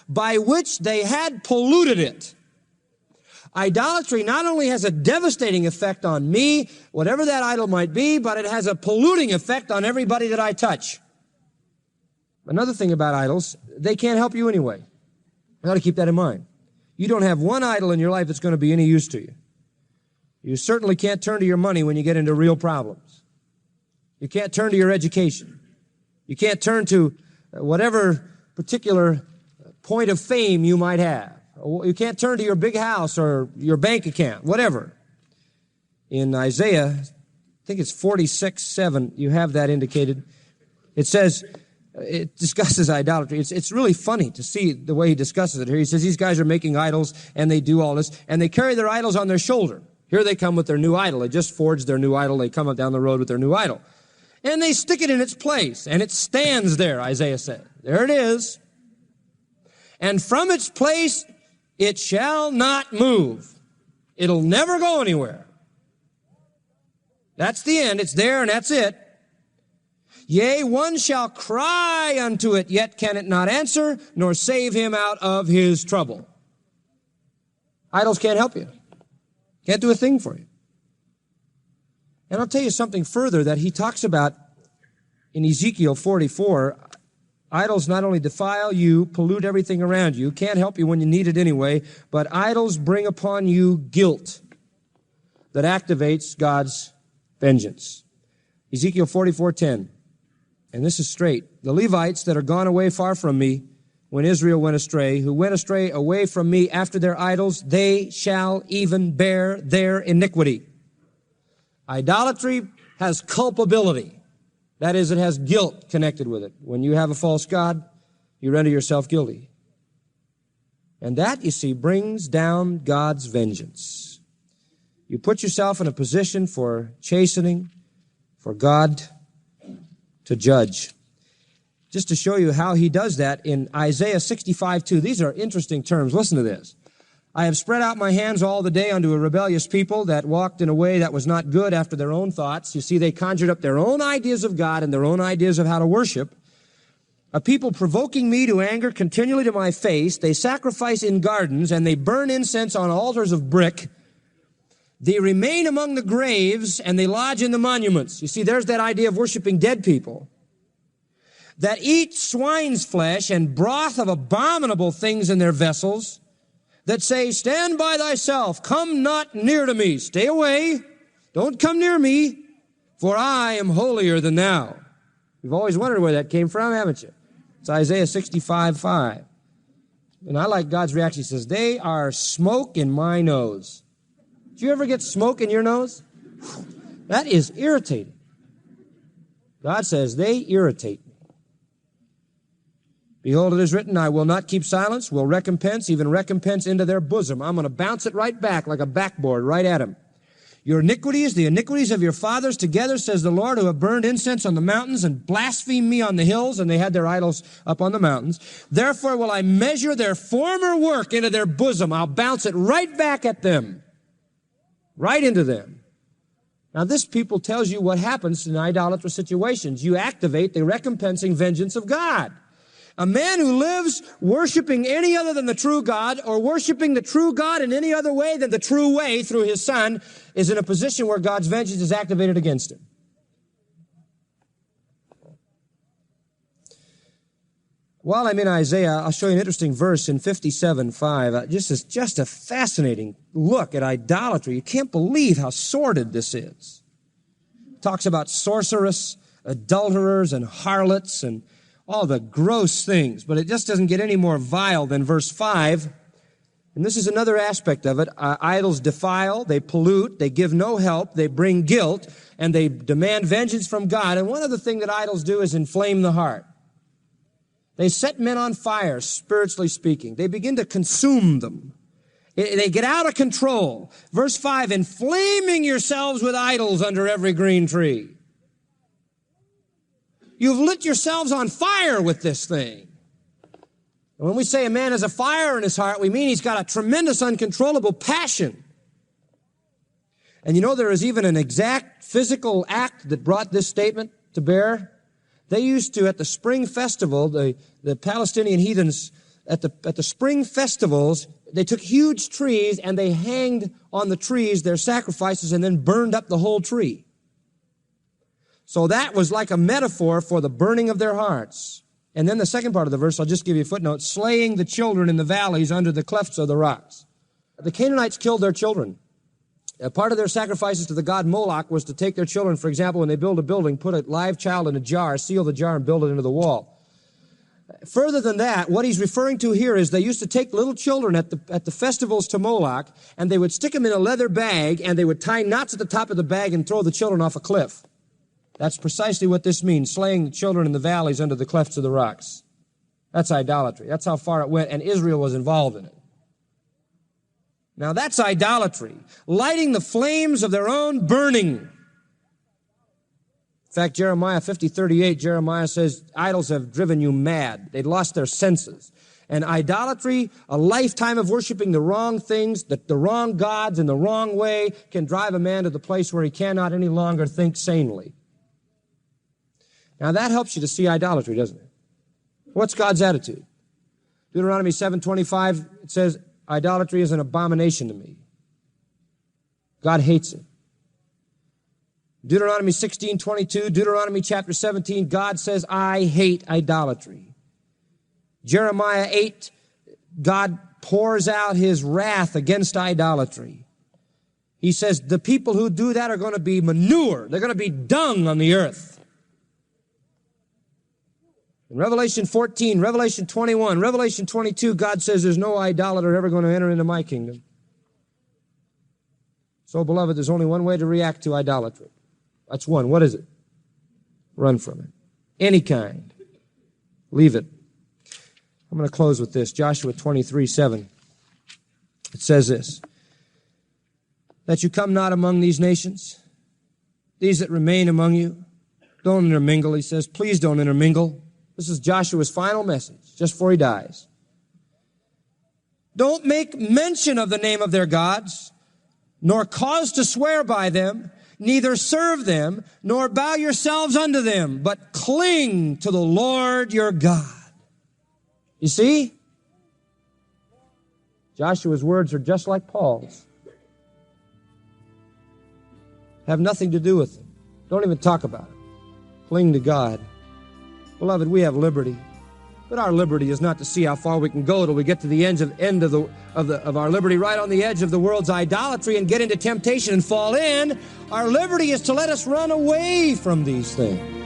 by which they had polluted it. Idolatry not only has a devastating effect on me, whatever that idol might be, but it has a polluting effect on everybody that I touch. Another thing about idols, they can't help you anyway. You ought to keep that in mind. You don't have one idol in your life that's going to be any use to you. You certainly can't turn to your money when you get into real problems. You can't turn to your education. You can't turn to whatever particular point of fame you might have. You can't turn to your big house or your bank account, whatever. In Isaiah, I think it's 46:7, you have that indicated. It says, it discusses idolatry. It's really funny to see the way he discusses it here. He says these guys are making idols, and they do all this, and they carry their idols on their shoulder. Here they come with their new idol. They just forged their new idol. They come up down the road with their new idol. And they stick it in its place, and it stands there, Isaiah said. There it is. And from its place it shall not move. It'll never go anywhere. That's the end. It's there, and that's it. Yea, one shall cry unto it, yet can it not answer, nor save him out of his trouble. Idols can't help you. Can't do a thing for you. And I'll tell you something further that he talks about in Ezekiel 44. Idols not only defile you, pollute everything around you, can't help you when you need it anyway, but idols bring upon you guilt that activates God's vengeance. Ezekiel 44:10. And this is straight. The Levites that are gone away far from me, when Israel went astray, who went astray away from me after their idols, they shall even bear their iniquity. Idolatry has culpability. That is, it has guilt connected with it. When you have a false god, you render yourself guilty. And that, you see, brings down God's vengeance. You put yourself in a position for chastening, for God to judge. Just to show you how he does that, in Isaiah 65:2, these are interesting terms. Listen to this. I have spread out my hands all the day unto a rebellious people that walked in a way that was not good after their own thoughts. You see, they conjured up their own ideas of God and their own ideas of how to worship. A people provoking me to anger continually to my face. They sacrifice in gardens and they burn incense on altars of brick. They remain among the graves and they lodge in the monuments. You see, there's that idea of worshiping dead people. That eat swine's flesh and broth of abominable things in their vessels. That say, stand by thyself, come not near to me. Stay away, don't come near me, for I am holier than thou. You've always wondered where that came from, haven't you? It's Isaiah 65:5. And I like God's reaction. He says, they are smoke in my nose. Did you ever get smoke in your nose? That is irritating. God says, they irritate me. Behold, it is written, I will not keep silence, will recompense, even recompense into their bosom. I'm going to bounce it right back like a backboard right at them. Your iniquities, the iniquities of your fathers together, says the Lord, who have burned incense on the mountains and blasphemed me on the hills, and they had their idols up on the mountains. Therefore will I measure their former work into their bosom. I'll bounce it right back at them. Right into them. Now this people tells you what happens in idolatrous situations. You activate the recompensing vengeance of God. A man who lives worshiping any other than the true God, or worshiping the true God in any other way than the true way through his Son, is in a position where God's vengeance is activated against him. While I'm in Isaiah, I'll show you an interesting verse in 57:5. Just a fascinating look at idolatry. You can't believe how sordid this is. It talks about sorcerers, adulterers, and harlots, and all the gross things, but it just doesn't get any more vile than verse 5. And this is another aspect of it. Idols defile, they pollute, they give no help, they bring guilt, and they demand vengeance from God. And one other thing that idols do is inflame the heart. They set men on fire, spiritually speaking. They begin to consume them. They get out of control. Verse 5, inflaming yourselves with idols under every green tree. You've lit yourselves on fire with this thing. And when we say a man has a fire in his heart, we mean he's got a tremendous uncontrollable passion. And you know, there is even an exact physical act that brought this statement to bear. They used to, at the spring festival, the Palestinian heathens at the spring festivals, they took huge trees and they hanged on the trees their sacrifices and then burned up the whole tree. So that was like a metaphor for the burning of their hearts. And then the second part of the verse, I'll just give you a footnote, slaying the children in the valleys under the clefts of the rocks. The Canaanites killed their children. Part of their sacrifices to the god Moloch was to take their children, for example, when they build a building, put a live child in a jar, seal the jar, and build it into the wall. Further than that, what he's referring to here is they used to take little children at the festivals to Moloch, and they would stick them in a leather bag, and they would tie knots at the top of the bag and throw the children off a cliff. That's precisely what this means, slaying the children in the valleys under the clefts of the rocks. That's idolatry. That's how far it went, and Israel was involved in it. Now that's idolatry, lighting the flames of their own burning. In fact, Jeremiah 50:38, Jeremiah says, idols have driven you mad. They'd lost their senses. And idolatry, a lifetime of worshiping the wrong things, the wrong gods in the wrong way, can drive a man to the place where he cannot any longer think sanely. Now that helps you to see idolatry, doesn't it? What's God's attitude? Deuteronomy 7:25, it says, idolatry is an abomination to me. God hates it. Deuteronomy 16:22, Deuteronomy chapter 17, God says, I hate idolatry. Jeremiah 8, God pours out his wrath against idolatry. He says the people who do that are going to be manure. They're going to be dung on the earth. In Revelation 14, Revelation 21, Revelation 22, God says there's no idolater ever going to enter into my kingdom. So, beloved, there's only one way to react to idolatry. That's one. What is it? Run from it. Any kind. Leave it. I'm going to close with this. Joshua 23:7. It says this, that you come not among these nations, these that remain among you. Don't intermingle, he says. Please don't intermingle. This is Joshua's final message, just before he dies. Don't make mention of the name of their gods, nor cause to swear by them, neither serve them, nor bow yourselves unto them, but cling to the Lord your God. You see? Joshua's words are just like Paul's. Have nothing to do with them. Don't even talk about it. Cling to God. Beloved, we have liberty, but our liberty is not to see how far we can go till we get to the end of our liberty, right on the edge of the world's idolatry and get into temptation and fall in. Our liberty is to let us run away from these things.